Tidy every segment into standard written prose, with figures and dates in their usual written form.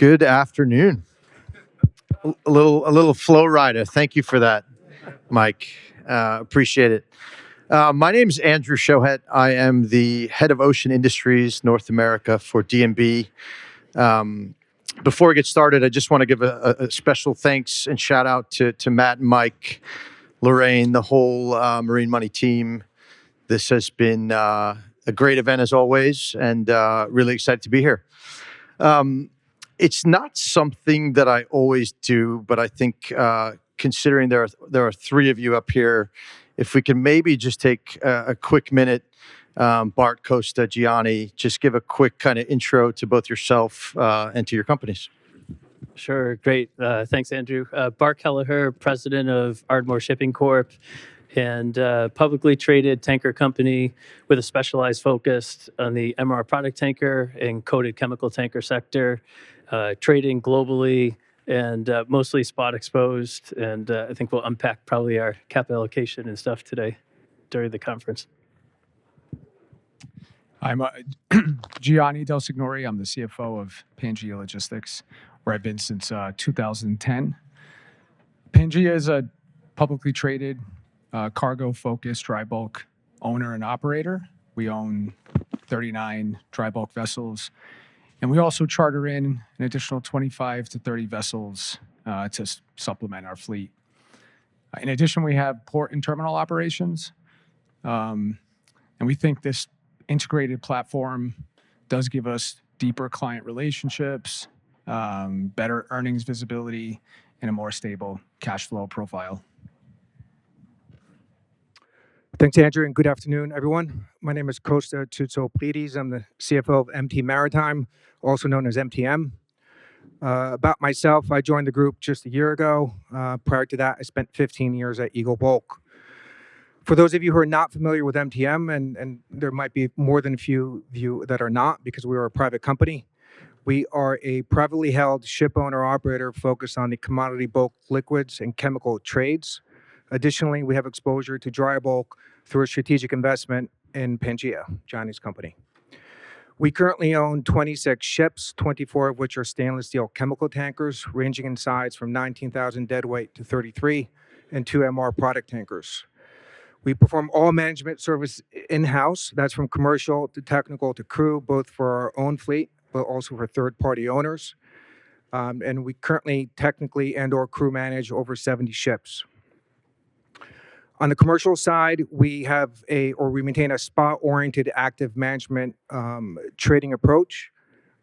Good afternoon. A little flow rider. Thank you for that, Mike. Appreciate it. My name is Andrew Shohet. I am the head of Ocean Industries North America for D&B. Before we get started, I just want to give a special thanks and shout out to Matt and Mike, Lorraine, the whole Marine Money team. This has been a great event as always, and really excited to be here. It's not something that I always do, but I think considering there are three of you up here, if we can maybe just take a quick minute, Bart, Costa, Gianni, just give a quick kind of intro to both yourself and to your companies. Sure, great. Thanks, Andrew. Bart Kelleher, president of Ardmore Shipping Corp., and publicly traded tanker company with a specialized focus on the MR product tanker and coated chemical tanker sector, trading globally and mostly spot exposed. And I think we'll unpack probably our capital allocation and stuff today during the conference. I'm Gianni Del Signore. I'm the CFO of Pangaea Logistics, where I've been since 2010. Pangaea is a publicly traded cargo-focused dry bulk owner and operator. We own 39 dry bulk vessels, and we also charter in an additional 25 to 30 vessels to supplement our fleet. In addition, we have port and terminal operations, and we think this integrated platform does give us deeper client relationships, better earnings visibility, and a more stable cash flow profile. Thanks, Andrew, and good afternoon, everyone. My name is Costa Tsoutsoplides. I'm the CFO of MT Maritime, also known as MTM. About myself, I joined the group just a year ago. Prior to that, I spent 15 years at Eagle Bulk. For those of you who are not familiar with MTM, and there might be more than a few of you that are not because we are a private company, we are a privately held ship owner operator focused on the commodity bulk liquids and chemical trades. Additionally, we have exposure to dry bulk through a strategic investment in Pangaea, Gianni's company. We currently own 26 ships, 24 of which are stainless steel chemical tankers, ranging in size from 19,000 deadweight to 33, and 2 MR product tankers. We perform all management service in-house. That's from commercial to technical to crew, both for our own fleet, but also for third-party owners. And we currently technically and/or crew manage over 70 ships. On the commercial side, we maintain a spot-oriented active management trading approach,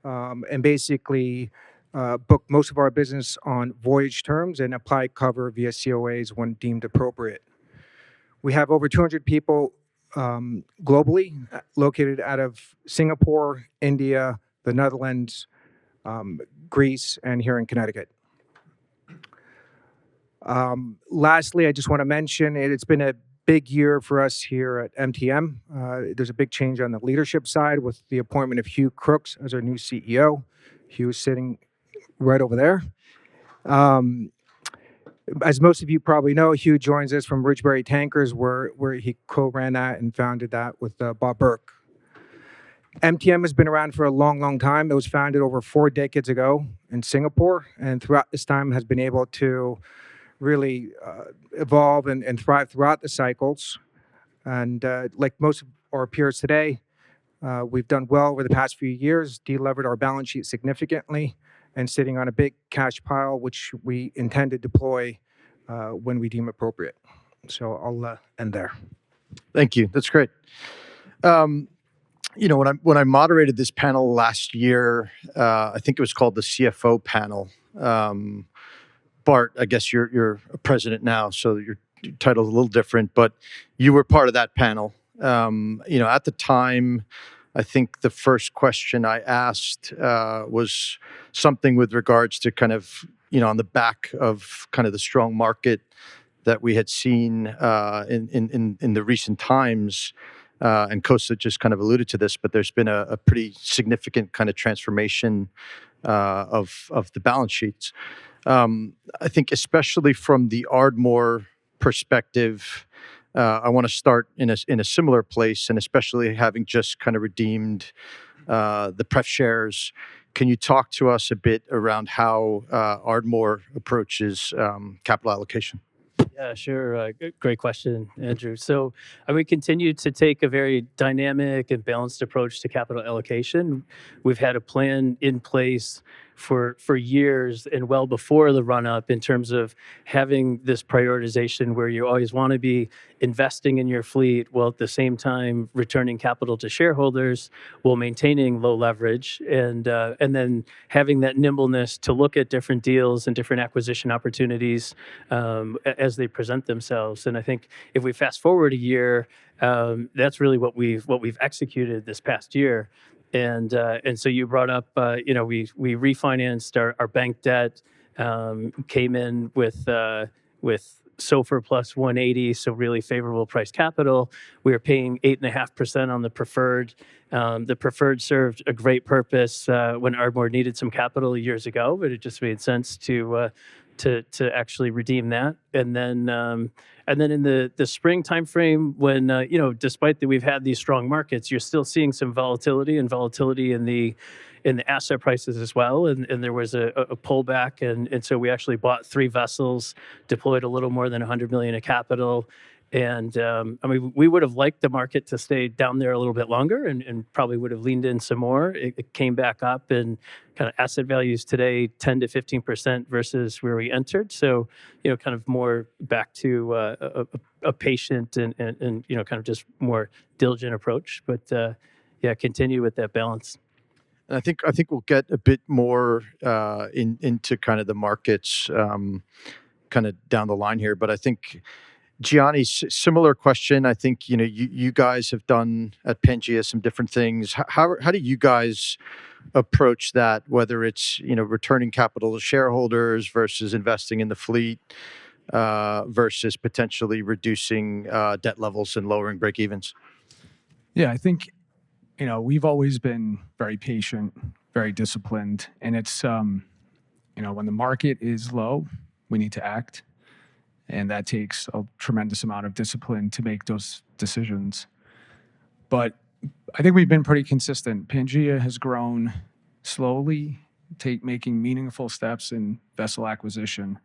and basically book most of our business on voyage terms and apply cover via COAs when deemed appropriate. We have over 200 people globally, located out of Singapore, India, the Netherlands, Greece, and here in Connecticut. Lastly, I just want to mention it's been a big year for us here at MTM. There's a big change on the leadership side with the appointment of Hugh Crooks as our new CEO. Hugh is sitting right over there. As most of you probably know, Hugh joins us from Ridgebury Tankers, where he co-ran that and founded that with Bob Burke. MTM has been around for a long, long time. It was founded over 4 decades ago in Singapore, and throughout this time has been able to really evolve and thrive throughout the cycles. And like most of our peers today, we've done well over the past few years, delevered our balance sheet significantly, and sitting on a big cash pile, which we intend to deploy when we deem appropriate. So I'll end there. Thank you. That's great. When I moderated this panel last year, I think it was called the CFO panel. Bart, I guess you're a president now, so your title's a little different, but you were part of that panel. At the time, I think the first question I asked was something with regards to kind of, on the back of kind of the strong market that we had seen in the recent times. And Costa just kind of alluded to this, but there's been a pretty significant kind of transformation of the balance sheets. I think especially from the Ardmore perspective, I want to start in a similar place, and especially having just kind of redeemed the pref shares. Can you talk to us a bit around how Ardmore approaches capital allocation? Yeah, sure. Great question, Andrew. So we continue to take a very dynamic and balanced approach to capital allocation. We've had a plan in place for years and well before the run up in terms of having this prioritization where you always want to be investing in your fleet while at the same time returning capital to shareholders while maintaining low leverage and then having that nimbleness to look at different deals and different acquisition opportunities as they present themselves. And I think if we fast forward a year, that's really what we've executed this past year. And so you brought up, we refinanced our bank debt, came in with SOFR plus 180, so really favorable price capital. We were paying 8.5% on the preferred. The preferred served a great purpose when Ardmore needed some capital years ago, but it just made sense to actually redeem that. And then in the spring timeframe, when despite that we've had these strong markets, you're still seeing some volatility in the asset prices as well. And there was a pullback, and so we actually bought 3 vessels, deployed a little more than $100 million of capital. And we would have liked the market to stay down there a little bit longer and probably would have leaned in some more. It came back up, and kind of asset values today 10 to 15% versus where we entered. So, kind of more back to a patient and kind of just more diligent approach. But continue with that balance. And I think we'll get a bit more into kind of the markets kind of down the line here. But I think Gianni, similar question. I think you guys have done at Pangaea some different things. How do you guys approach that? Whether it's returning capital to shareholders versus investing in the fleet versus potentially reducing debt levels and lowering break evens. Yeah, I think we've always been very patient, very disciplined, and it's when the market is low, we need to act. And that takes a tremendous amount of discipline to make those decisions. But I think we've been pretty consistent. Pangaea has grown slowly, making meaningful steps in vessel acquisition.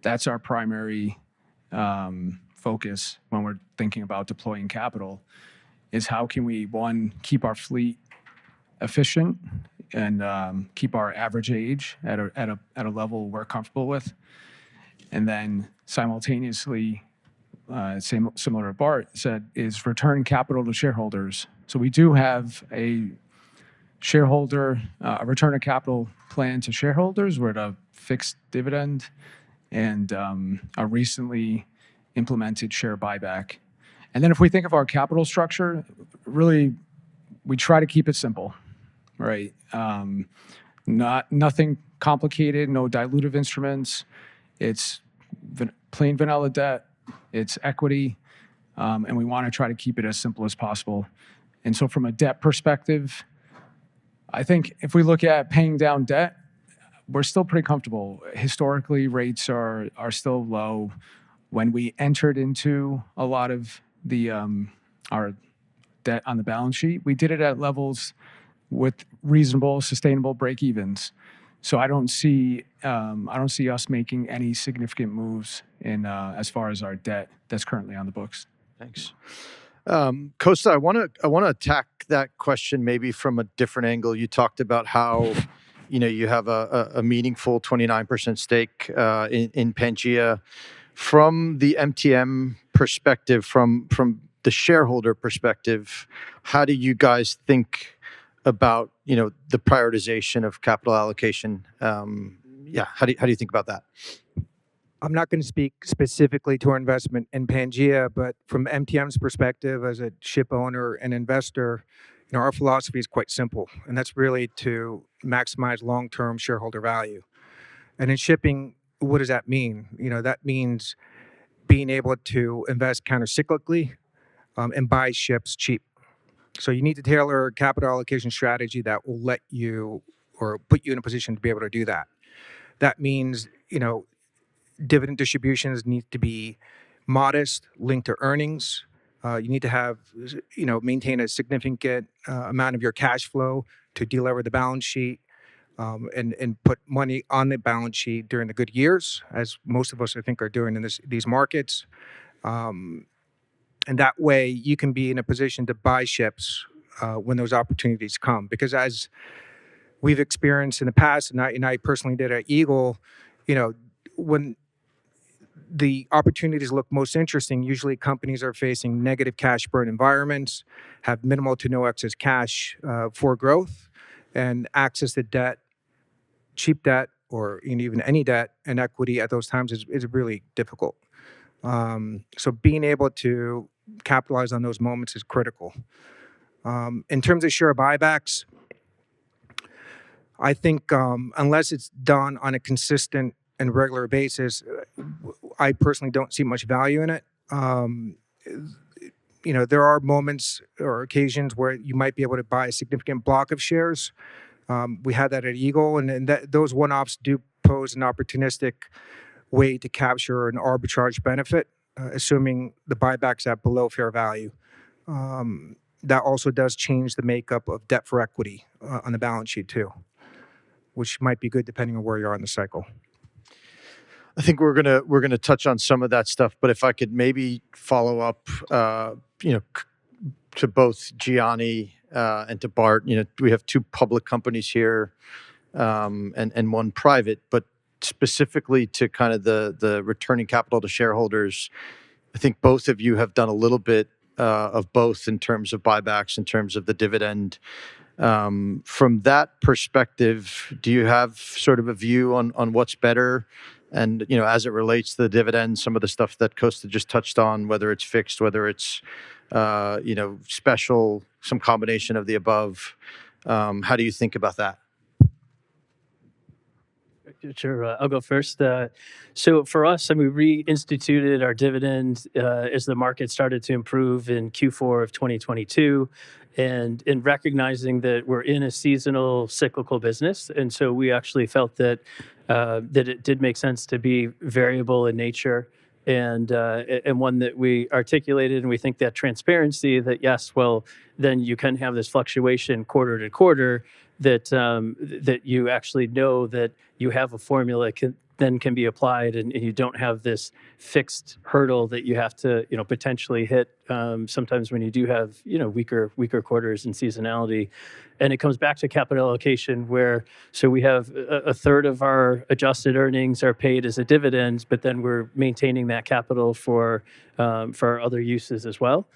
That's our primary focus when we're thinking about deploying capital, is how can we, one, keep our fleet efficient and keep our average age at a level we're comfortable with, and then simultaneously, similar to Bart said, is return capital to shareholders. So we do have a return of capital plan to shareholders. We're at a fixed dividend and a recently implemented share buyback. And then if we think of our capital structure, really, we try to keep it simple, right? Nothing complicated, no dilutive instruments. It's plain vanilla debt, it's equity, and we want to try to keep it as simple as possible. And so from a debt perspective, I think if we look at paying down debt, we're still pretty comfortable. Historically, rates are still low. When we entered into a lot of the our debt on the balance sheet, we did it at levels with reasonable, sustainable break evens. So I don't see us making any significant moves in as far as our debt that's currently on the books. Thanks, Costa. I want to attack that question maybe from a different angle. You talked about how you have a meaningful 29% stake in Pangaea. From the MTM perspective, from the shareholder perspective, how do you guys think about the prioritization of capital allocation? How do you think about that? I'm not going to speak specifically to our investment in Pangaea, but from MTM's perspective as a ship owner and investor, our philosophy is quite simple, and that's really to maximize long-term shareholder value. And in shipping, what does that mean? That means being able to invest countercyclically and buy ships cheap. So you need to tailor a capital allocation strategy that will let you or put you in a position to be able to do that. That means, dividend distributions need to be modest, linked to earnings. You need to have, maintain a significant amount of your cash flow to delever the balance sheet. and put money on the balance sheet during the good years, as most of us, I think, are doing in these markets. And that way you can be in a position to buy ships when those opportunities come. Because as we've experienced in the past, and I personally did at Eagle, when the opportunities look most interesting, usually companies are facing negative cash burn environments, have minimal to no excess cash for growth, and access to debt, cheap debt, or even any debt and equity at those times is really difficult. So being able to capitalize on those moments is critical. In terms of share buybacks, I think unless it's done on a consistent and regular basis, I personally don't see much value in it. There are moments or occasions where you might be able to buy a significant block of shares. We had that at Eagle, and those one-offs do pose an opportunistic way to capture an arbitrage benefit, assuming the buyback's at below fair value. That also does change the makeup of debt for equity on the balance sheet too, which might be good depending on where you are in the cycle. I think we're gonna touch on some of that stuff, but if I could maybe follow up, to both Gianni and to Bart. We have two public companies here, and one private, but specifically to kind of the returning capital to shareholders. I think both of you have done a little bit of both in terms of buybacks, in terms of the dividend. From that perspective, do you have sort of a view on what's better? And, as it relates to the dividend, some of the stuff that Costa just touched on, whether it's fixed, whether it's, special, some combination of the above. How do you think about that? Sure, I'll go first. So for us, we reinstituted our dividend as the market started to improve in Q4 of 2022, and in recognizing that we're in a seasonal cyclical business, and so we actually felt that it did make sense to be variable in nature, and one that we articulated, and we think that transparency, that yes, well, then you can have this fluctuation quarter to quarter, that you actually know that you have a formula then can be applied, and you don't have this fixed hurdle that you have to potentially hit sometimes when you do have weaker quarters and seasonality. And it comes back to capital allocation, where so we have a third of our adjusted earnings are paid as a dividend, but then we're maintaining that capital for other uses as well.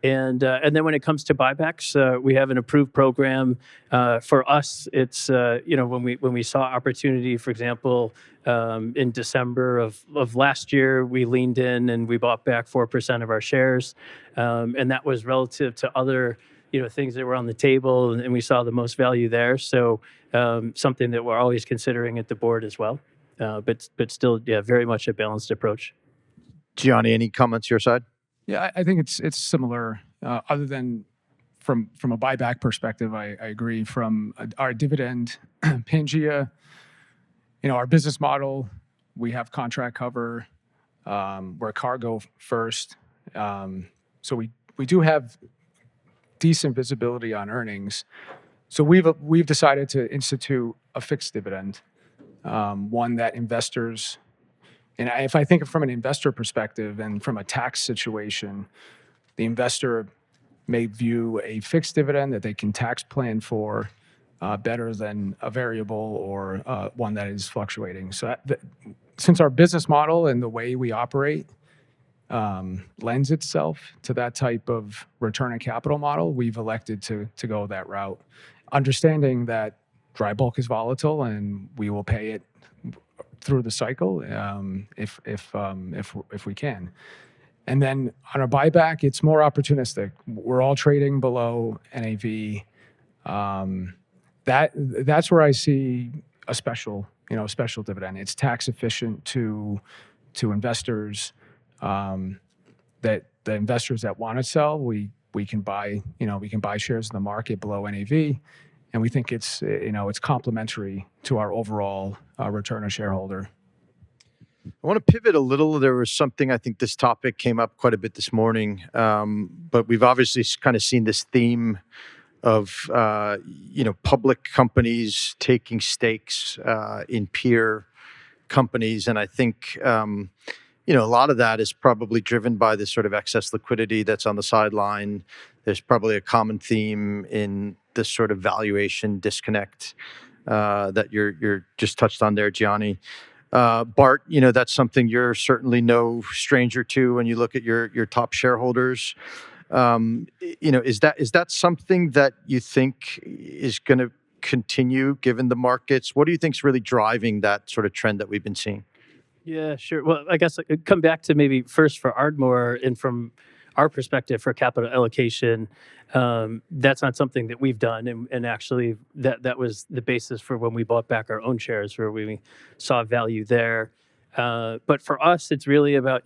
And then when it comes to buybacks, we have an approved program. For us, it's when we saw opportunity, for example, in December of last year, we leaned in and we bought back 4% of our shares, and that was relative to other things that were on the table, and we saw the most value there. So something that we're always considering at the board as well, but still, very much a balanced approach. Gianni, any comments your side? Yeah, I think it's similar. Other than from a buyback perspective, I agree. From our dividend, Pangaea, our business model, we have contract cover. We're cargo first, so we do have decent visibility on earnings. So we've decided to institute a fixed dividend, one that investors. And if I think from an investor perspective and from a tax situation, the investor may view a fixed dividend that they can tax plan for better than a variable or one that is fluctuating. So since our business model and the way we operate lends itself to that type of return on capital model, we've elected to go that route, understanding that dry bulk is volatile and we will pay it through the cycle if we can. And then on a buyback, it's more opportunistic. We're all trading below NAV. That's where I see a special dividend. It's tax efficient to investors. That the investors that want to sell, we can buy shares in the market below NAV. And we think it's complementary to our overall return on shareholder. I want to pivot a little. There was something, I think this topic came up quite a bit this morning, but we've obviously kind of seen this theme of public companies taking stakes in peer companies, and I think a lot of that is probably driven by this sort of excess liquidity that's on the sideline. There's probably a common theme in this sort of valuation disconnect that you're just touched on there, Gianni. Bart, that's something you're certainly no stranger to when you look at your top shareholders. Is that something that you think is going to continue given the markets? What do you think is really driving that sort of trend that we've been seeing? Yeah, sure. Well, I guess I could come back to maybe first for Ardmore and from our perspective for capital allocation. That's not something that we've done, and actually that was the basis for when we bought back our own shares, where we saw value there. But for us, it's really about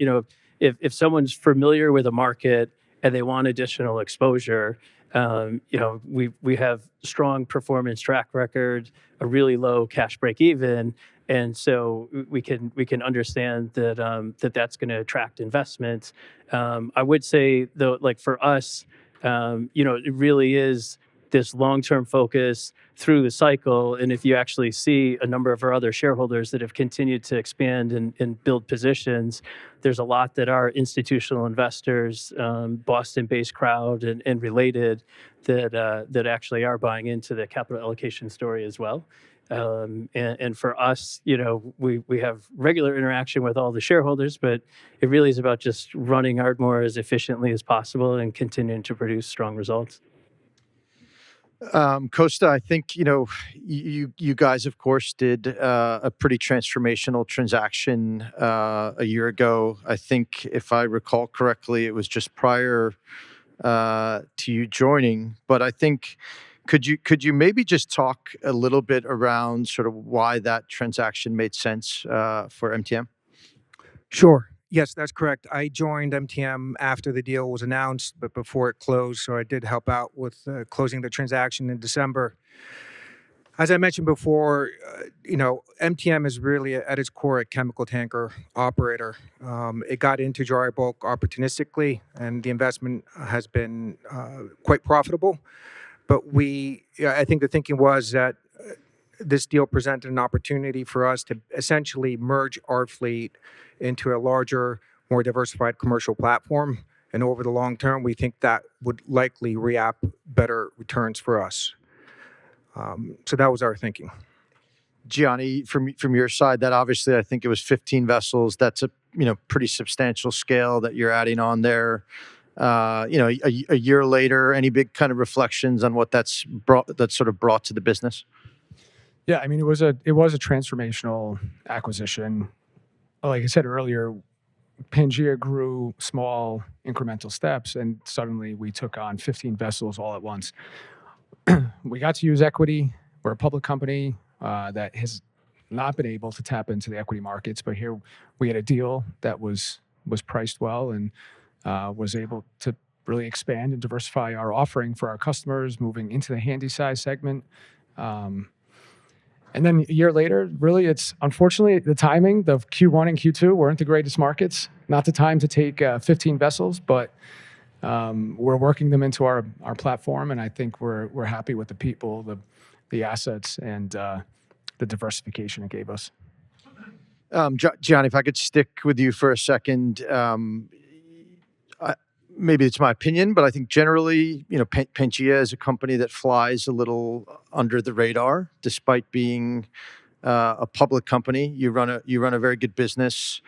if someone's familiar with a market and they want additional exposure, we have strong performance track record, a really low cash break even. And so we can understand that that's going to attract investment. I would say though, like for us, it really is this long-term focus through the cycle. And if you actually see a number of our other shareholders that have continued to expand and build positions, there's a lot that our institutional investors, Boston-based crowd and related, that actually are buying into the capital allocation story as well. And for us, we have regular interaction with all the shareholders, but it really is about just running Ardmore as efficiently as possible and continuing to produce strong results. Costa, I think you guys, of course, did a pretty transformational transaction a year ago. I think, if I recall correctly, it was just prior to you joining. But I think could you maybe just talk a little bit around sort of why that transaction made sense for MTM? Sure. Yes, that's correct. I joined MTM after the deal was announced, but before it closed. So I did help out with closing the transaction in December. As I mentioned before, MTM is really at its core a chemical tanker operator. It got into dry bulk opportunistically, and the investment has been quite profitable. But I think the thinking was that this deal presented an opportunity for us to essentially merge our fleet into a larger, more diversified commercial platform. And over the long term, we think that would likely re-up better returns for us. So that was our thinking. Gianni, from your side, that obviously I think it was 15 vessels. That's a pretty substantial scale that you're adding on there. A year later, any big kind of reflections on what that's sort of brought to the business? Yeah, I mean, it was a transformational acquisition. Like I said earlier, Pangaea grew small incremental steps, and suddenly we took on 15 vessels all at once. We got to use equity. We're a public company that has not been able to tap into the equity markets, but here we had a deal that was priced well and was able to really expand and diversify our offering for our customers, moving into the handy-size segment. And then a year later, really, it's unfortunately the timing. The Q1 and Q2 weren't the greatest markets. Not the time to take 15 vessels, but we're working them into our platform, and I think we're happy with the people, the assets, and the diversification it gave us. Gianni, if I could stick with you for a second. Maybe it's my opinion, but I think generally, Pangaea is a company that flies a little under the radar, despite being a public company. You run a very good business.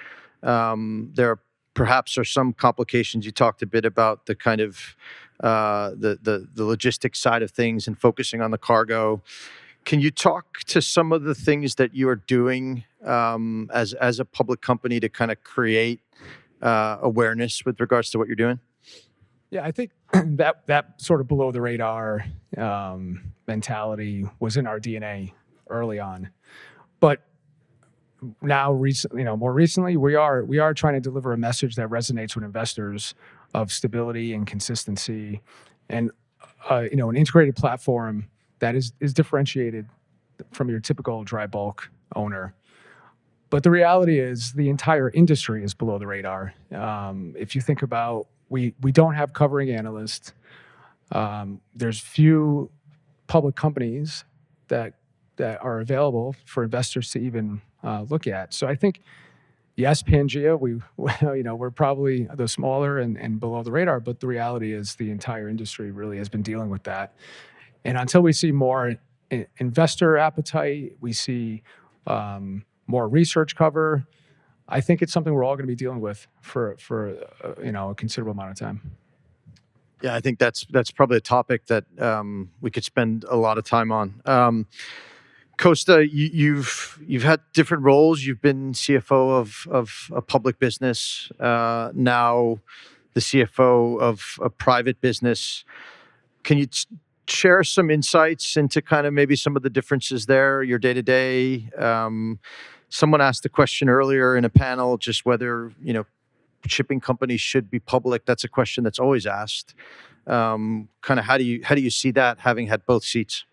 There perhaps are some complications. You talked a bit about the kind of the logistics side of things and focusing on the cargo. Can you talk to some of the things that you are doing as a public company to kind of create awareness with regards to what you're doing? Yeah, I think that sort of below the radar mentality was in our DNA early on, but now more recently, we are trying to deliver a message that resonates with investors of stability and consistency, and an integrated platform that is differentiated from your typical dry bulk owner. But the reality is the entire industry is below the radar. If you think about, we don't have covering analysts. There's few public companies that are available for investors to even look at. So I think, yes, Pangaea, we're probably the smaller and below the radar, but the reality is the entire industry really has been dealing with that. And until we see more investor appetite, we see more research cover, I think it's something we're all going to be dealing with for a considerable amount of time. Yeah, I think that's probably a topic that we could spend a lot of time on. Costa, you've had different roles. You've been CFO of a public business, now the CFO of a private business. Can you share some insights into kind of maybe some of the differences there, your day to day? Someone asked the question earlier in a panel, just whether shipping companies should be public. That's a question that's always asked. Kind of how do you see that, having had both seats?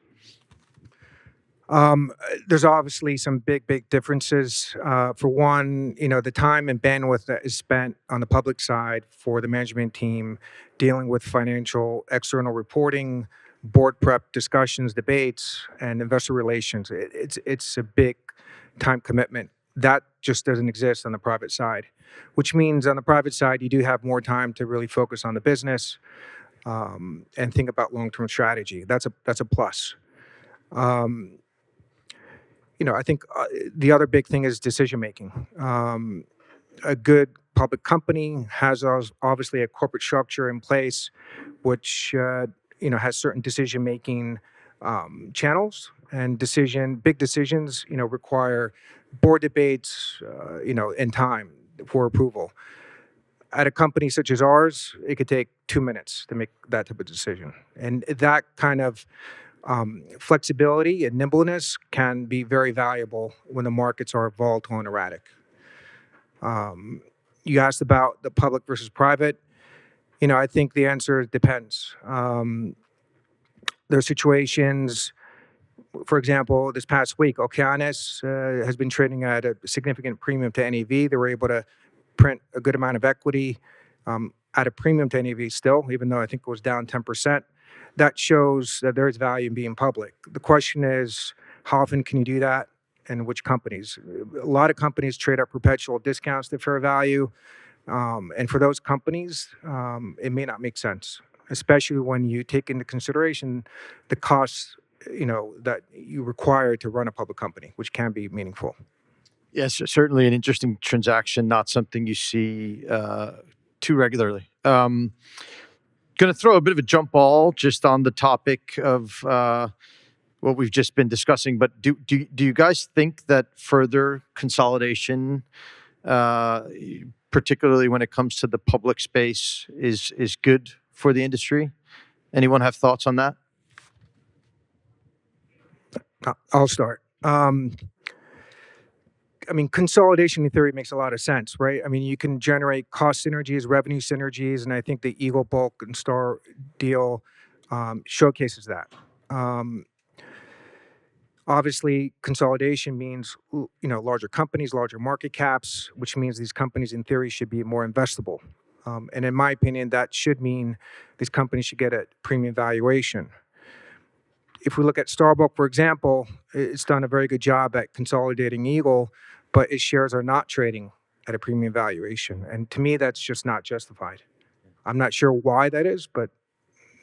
There's obviously some big differences. For one, the time and bandwidth that is spent on the public side for the management team dealing with financial external reporting, board prep discussions, debates, and investor relations. It's a big time commitment. That just doesn't exist on the private side, which means on the private side, you do have more time to really focus on the business and think about long-term strategy. That's a plus. I think the other big thing is decision making. A good public company has obviously a corporate structure in place, which has certain decision making channels, and big decisions require board debates, and time for approval. At a company such as ours, it could take 2 minutes to make that type of decision, and that kind of flexibility and nimbleness can be very valuable when the markets are volatile and erratic. You asked about the public versus private. I think the answer depends. There are situations, for example, this past week, Okeanis has been trading at a significant premium to NAV. They were able to print a good amount of equity at a premium to NAV still, even though I think it was down 10%. That shows that there is value in being public. The question is, how often can you do that, and which companies? A lot of companies trade at perpetual discounts to fair value, and for those companies, it may not make sense, especially when you take into consideration the costs that you require to run a public company, which can be meaningful. Yes, certainly an interesting transaction, not something you see too regularly. Going to throw a bit of a jump ball just on the topic of what we've just been discussing, but do you guys think that further consolidation, particularly when it comes to the public space, is good for the industry? Anyone have thoughts on that? I'll start. Consolidation in theory makes a lot of sense, right? You can generate cost synergies, revenue synergies, and I think the Eagle Bulk and Star deal showcases that. Obviously, consolidation means larger companies, larger market caps, which means these companies in theory should be more investable. And in my opinion, that should mean these companies should get a premium valuation. If we look at Starbuck, for example, it's done a very good job at consolidating Eagle, but its shares are not trading at a premium valuation. And to me, that's just not justified. I'm not sure why that is, but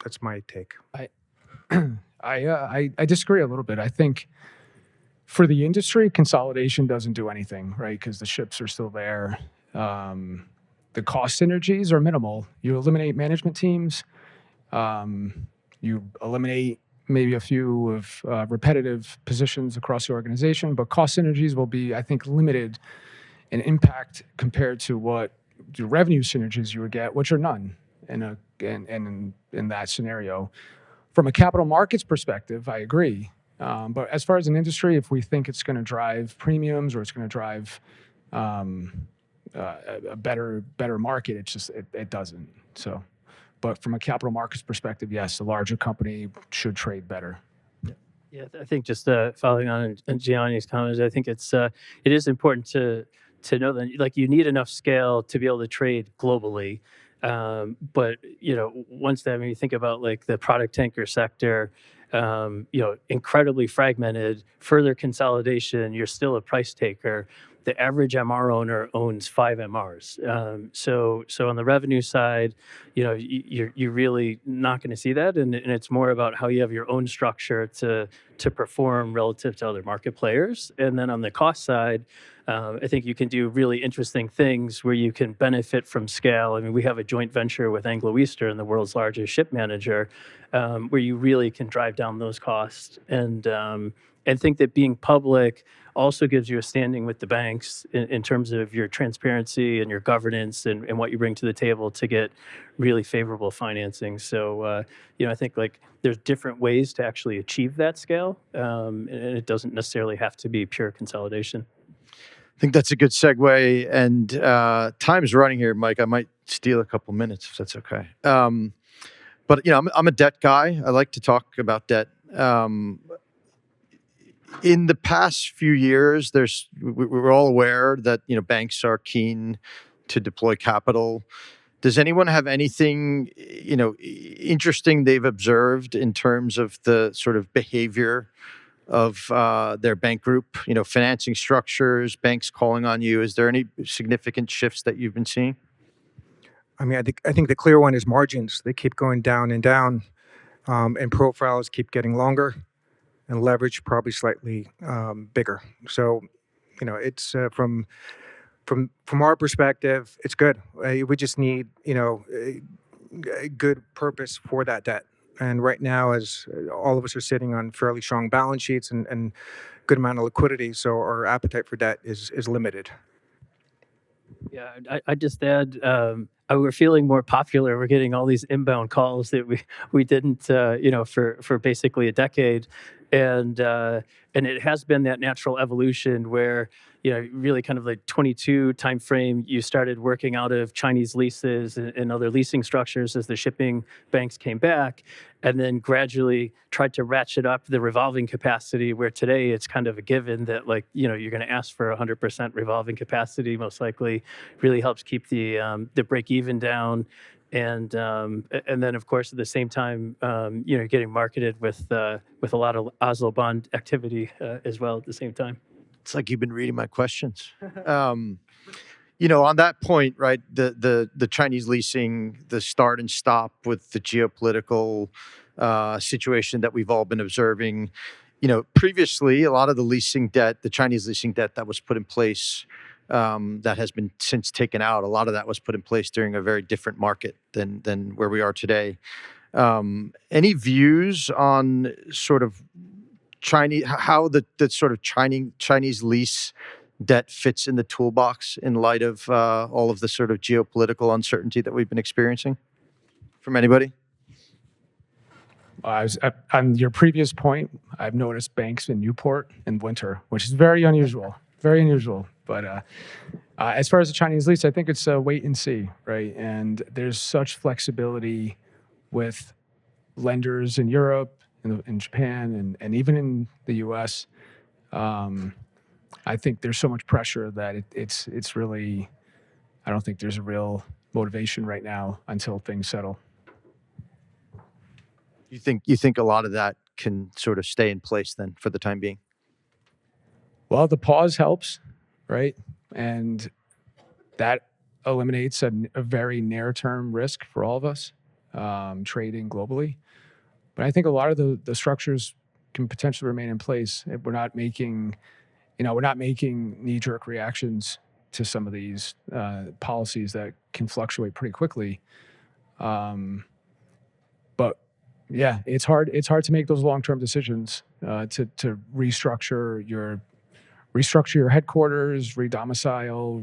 that's my take. I disagree a little bit. I think for the industry, consolidation doesn't do anything, right? Because the ships are still there. The cost synergies are minimal. You eliminate management teams. You eliminate maybe a few of repetitive positions across the organization, but cost synergies will be, I think, limited in impact compared to what the revenue synergies you would get, which are none in that scenario. From a capital markets perspective, I agree. But as far as an industry, if we think it's going to drive premiums or it's going to drive a better market, it doesn't. So. But from a capital markets perspective, yes, a larger company should trade better. Yeah, I think just following on Gianni's comments, I think it is important to know that you need enough scale to be able to trade globally. But once that, I mean, you think about like the product tanker sector, incredibly fragmented, further consolidation, you're still a price taker. The average MR owner owns 5 MRs. So on the revenue side, you're really not going to see that, and it's more about how you have your own structure to perform relative to other market players. And then on the cost side, I think you can do really interesting things where you can benefit from scale. I mean, we have a joint venture with Anglo Eastern, the world's largest ship manager, where you really can drive down those costs. And think that being public also gives you a standing with the banks in terms of your transparency and your governance and what you bring to the table to get really favorable financing. So, I think like there's different ways to actually achieve that scale, and it doesn't necessarily have to be pure consolidation. I think that's a good segue. And time's running here, Mike. I might steal a couple minutes if that's okay. But I'm a debt guy. I like to talk about debt. In the past few years, we're all aware that banks are keen to deploy capital. Does anyone have anything interesting they've observed in terms of the sort of behavior of their bank group? Financing structures, banks calling on you. Is there any significant shifts that you've been seeing? I mean, I think the clear one is margins. They keep going down and down, and profiles keep getting longer, and leverage probably slightly bigger. So, it's from our perspective, it's good. We just need a good purpose for that debt. And right now, as all of us are sitting on fairly strong balance sheets and good amount of liquidity, so our appetite for debt is limited. Yeah, I just add, we're feeling more popular. We're getting all these inbound calls that we didn't, for basically a decade, and it has been that natural evolution where really kind of like 22 timeframe, you started working out of Chinese leases and other leasing structures as the shipping banks came back, and then gradually tried to ratchet up the revolving capacity, where today it's kind of a given that you're going to ask for 100% revolving capacity, most likely really helps keep the break even down. And then, of course, at the same time, getting marketed with a lot of Oslo bond activity as well at the same time. It's like you've been reading my questions. On that point, right? The Chinese leasing, the start and stop with the geopolitical situation that we've all been observing. Previously, a lot of the Chinese leasing debt that was put in place, that has been since taken out. A lot of that was put in place during a very different market than where we are today. Any views on sort of how the sort of Chinese lease debt fits in the toolbox in light of all of the sort of geopolitical uncertainty that we've been experiencing? From anybody? On your previous point, I've noticed banks in Newport in winter, which is very unusual. Very unusual. But as far as the Chinese lease, I think it's a wait and see, right? And there's such flexibility with lenders in Europe, in Japan, and even in the U.S. I think there's so much pressure that it's really, I don't think there's a real motivation right now until things settle. You think a lot of that can sort of stay in place then for the time being? Well, the pause helps, right? And that eliminates a very near-term risk for all of us, trading globally. But I think a lot of the structures can potentially remain in place. We're not making knee-jerk reactions to some of these policies that can fluctuate pretty quickly. But yeah, it's hard to make those long-term decisions to restructure your headquarters, redomicile,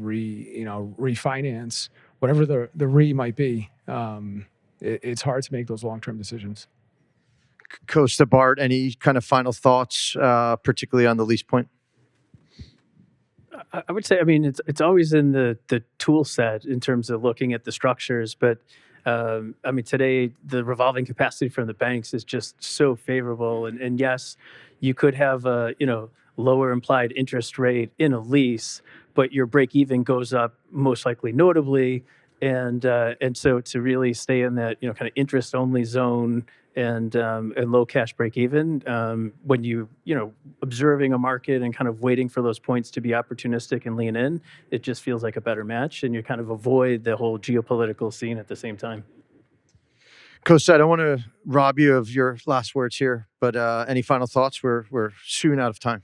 refinance, whatever the might be. It's hard to make those long-term decisions. Costa, Bart, any kind of final thoughts, particularly on the lease point? I would say, I mean, it's always in the tool set in terms of looking at the structures, but I mean, today the revolving capacity from the banks is just so favorable, and yes, you could have a lower implied interest rate in a lease, but your break even goes up most likely notably. And so to really stay in that kind of interest only zone and low cash break even, when observing a market and kind of waiting for those points to be opportunistic and lean in, it just feels like a better match, and you kind of avoid the whole geopolitical scene at the same time. Costa, I don't want to rob you of your last words here, but any final thoughts? We're soon out of time.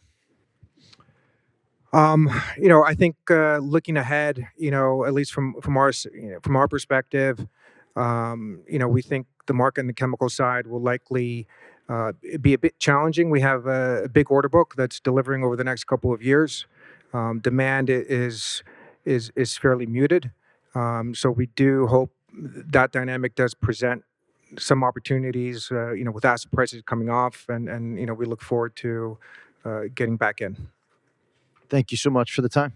I think looking ahead, at least from our perspective, we think the market on the chemical side will likely be a bit challenging. We have a big order book that's delivering over the next couple of years. Demand is fairly muted, so we do hope that dynamic does present some opportunities. With asset prices coming off, and we look forward to getting back in. Thank you so much for the time.